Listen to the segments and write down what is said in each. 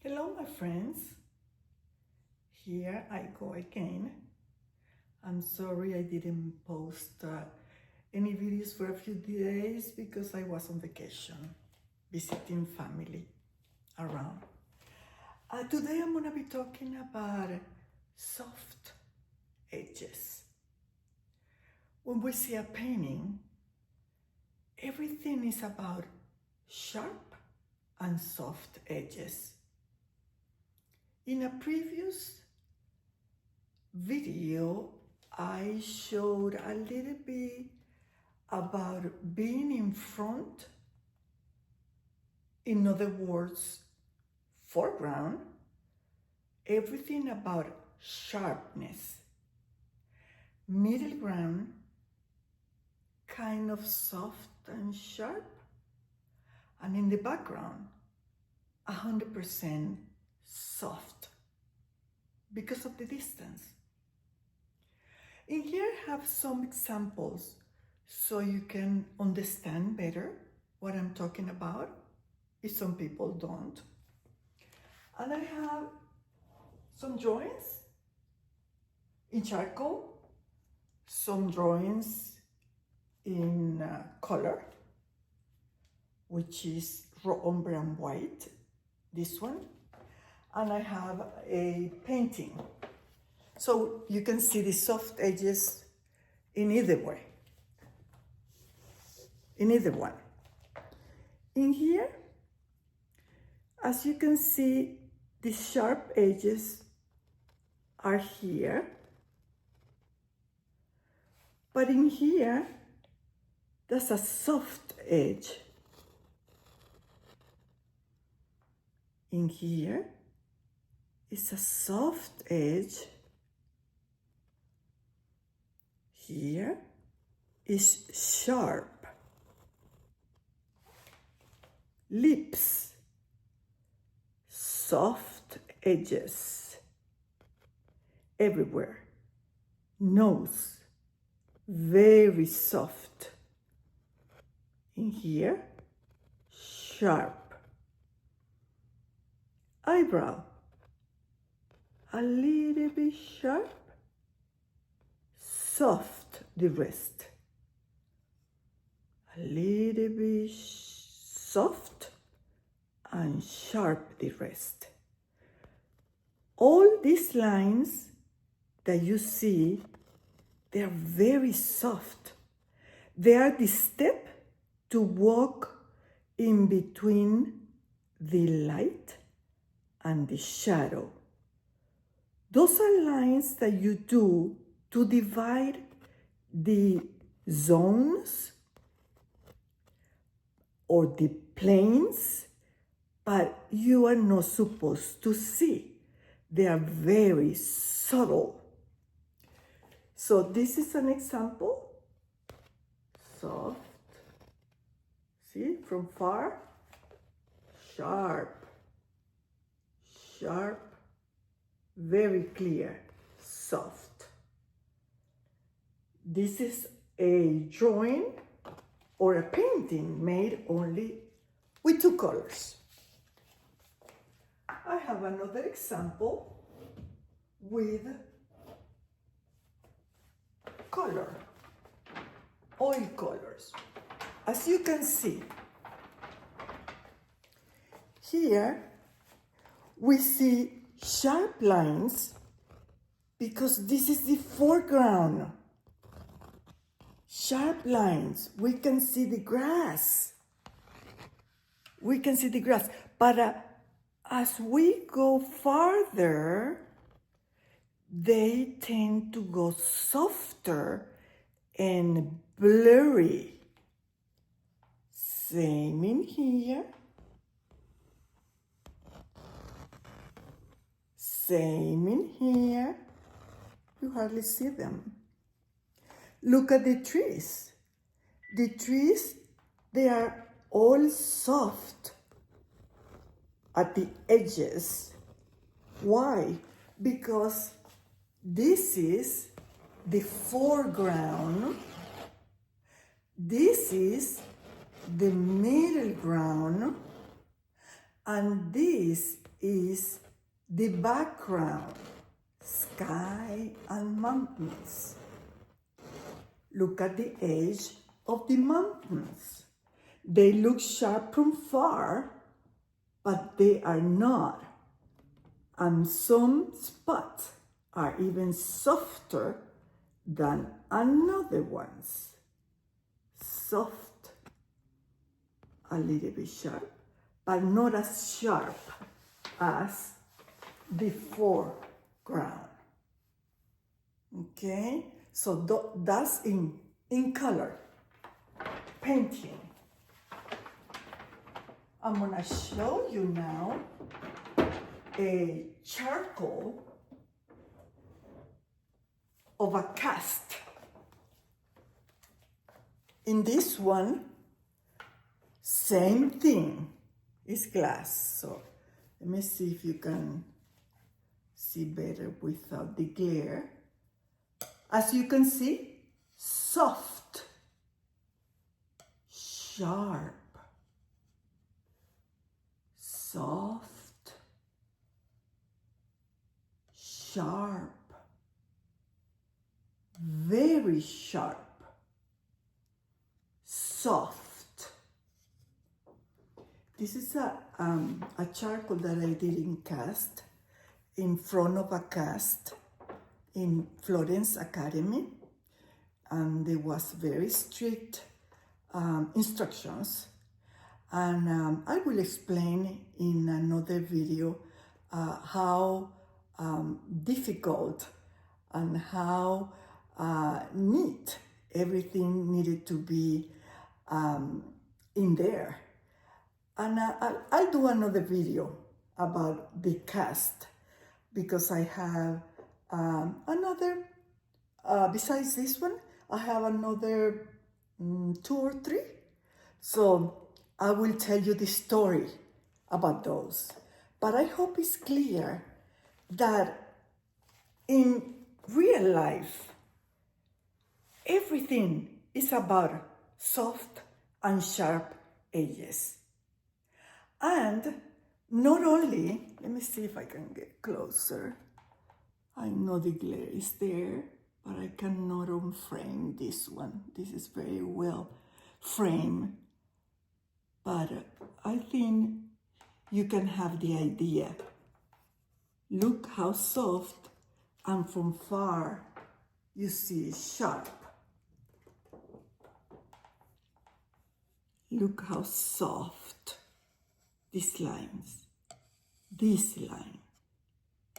Hello, my friends. Here I go again. I'm sorry I didn't post any videos for a few days because I was on vacation, visiting family around. Today I'm going to be talking about soft edges. When we see a painting, everything is about sharp and soft edges. In a previous video, I showed a little bit about being in front, in other words, foreground, everything about sharpness, middle ground, kind of soft and sharp, and in the background, 100% soft because of the distance. In here I have some examples so you can understand better what I'm talking about, if some people don't. And I have some drawings in charcoal, some drawings in color, which is raw umber and white, this one. And I have a painting. So you can see the soft edges in either way, in either one. In here, as you can see, the sharp edges are here. But in here, there's a soft edge. In here is a soft edge. Here is sharp. Lips, soft edges everywhere. Nose, very soft. In here, sharp. Eyebrow, a little bit sharp, soft the rest. A little bit soft and sharp the rest. All these lines that you see, they are very soft. They are the step to walk in between the light and the shadow. Those are lines that you do to divide the zones or the planes, but you are not supposed to see. They are very subtle. So this is an example. Soft. See, from far, sharp. Sharp, very clear, soft. This is a drawing or a painting made only with two colors. I have another example with color, oil colors. As you can see, here we see sharp lines because this is the foreground. Sharp lines, we can see the grass. We can see the grass, but as we go farther, they tend to go softer and blurry. Same in here. Same in here. You hardly see them. Look at the trees. The trees, they are all soft at the edges. Why? Because this is the foreground. This is the middle ground. And this is the background, sky and mountains. Look at the edge of the mountains. They look sharp from far, but they are not. And some spots are even softer than another ones. Soft, a little bit sharp, but not as sharp as the foreground. Okay, so that's in color, painting. I'm gonna show you now a charcoal of a cast. In this one, same thing, it's glass. So let me see if you can see better without the glare. As you can see, soft, sharp, soft, sharp, very sharp, soft. This is a charcoal that I did in cast, in front of a cast in Florence Academy, and there was very strict instructions, and I will explain in another video how difficult and how neat everything needed to be in there. And I'll do another video about the cast, because I have another, besides this one, I have another 2 or 3. So I will tell you the story about those. But I hope it's clear that in real life, everything is about soft and sharp edges. And not only, let me see if I can get closer. I know the glare is there, but I cannot unframe this one. This is very well framed. But I think you can have the idea. Look how soft, and from far you see sharp. Look how soft these lines, this line.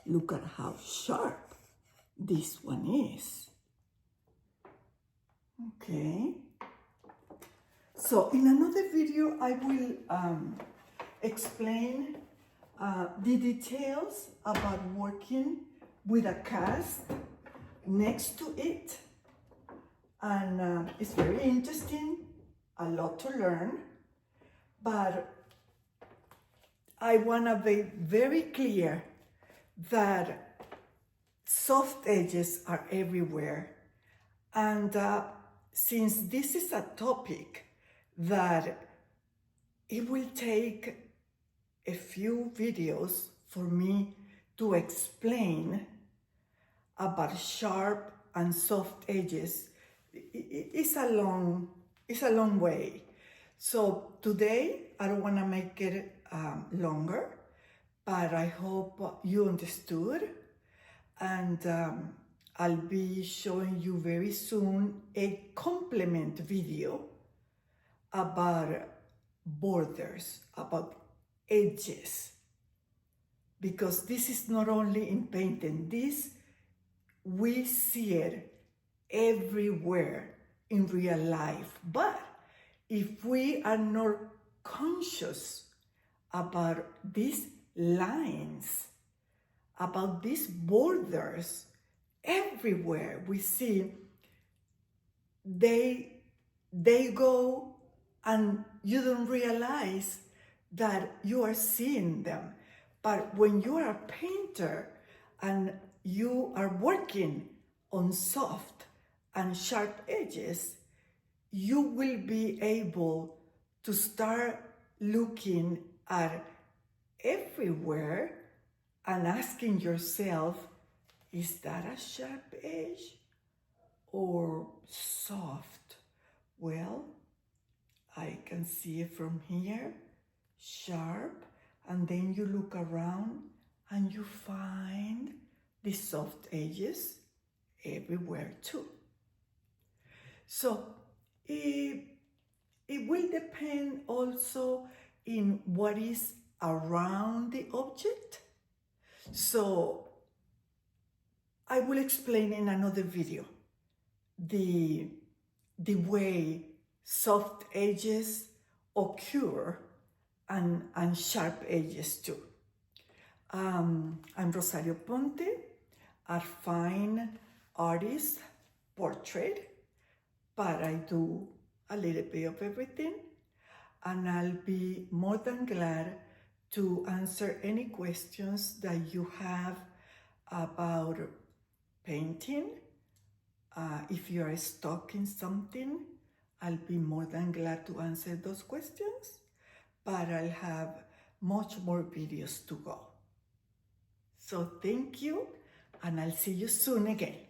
Look at how sharp this one is. Okay. So in another video, I will explain the details about working with a cast next to it. And it's very interesting, a lot to learn, but I want to be very clear that soft edges are everywhere. And since this is a topic that it will take a few videos for me to explain about sharp and soft edges, it's a long way. So today I don't want to make it longer, but I hope you understood, and I'll be showing you very soon a complement video about borders, about edges, because this is not only in painting, this we see it everywhere in real life. But if we are not conscious about these lines, about these borders, everywhere we see they go, and you don't realize that you are seeing them. But when you are a painter and you are working on soft and sharp edges, you will be able to start looking at everywhere and asking yourself, is that a sharp edge or soft? Well, I can see it from here, sharp, and then you look around and you find the soft edges everywhere too. So it will depend also in what is around the object. So I will explain in another video the way soft edges occur and sharp edges too. I'm Rosario Ponte, a fine artist, portrait, but I do a little bit of everything, and I'll be more than glad to answer any questions that you have about painting. If you are stuck in something, I'll be more than glad to answer those questions, but I'll have much more videos to go. So thank you, and I'll see you soon again.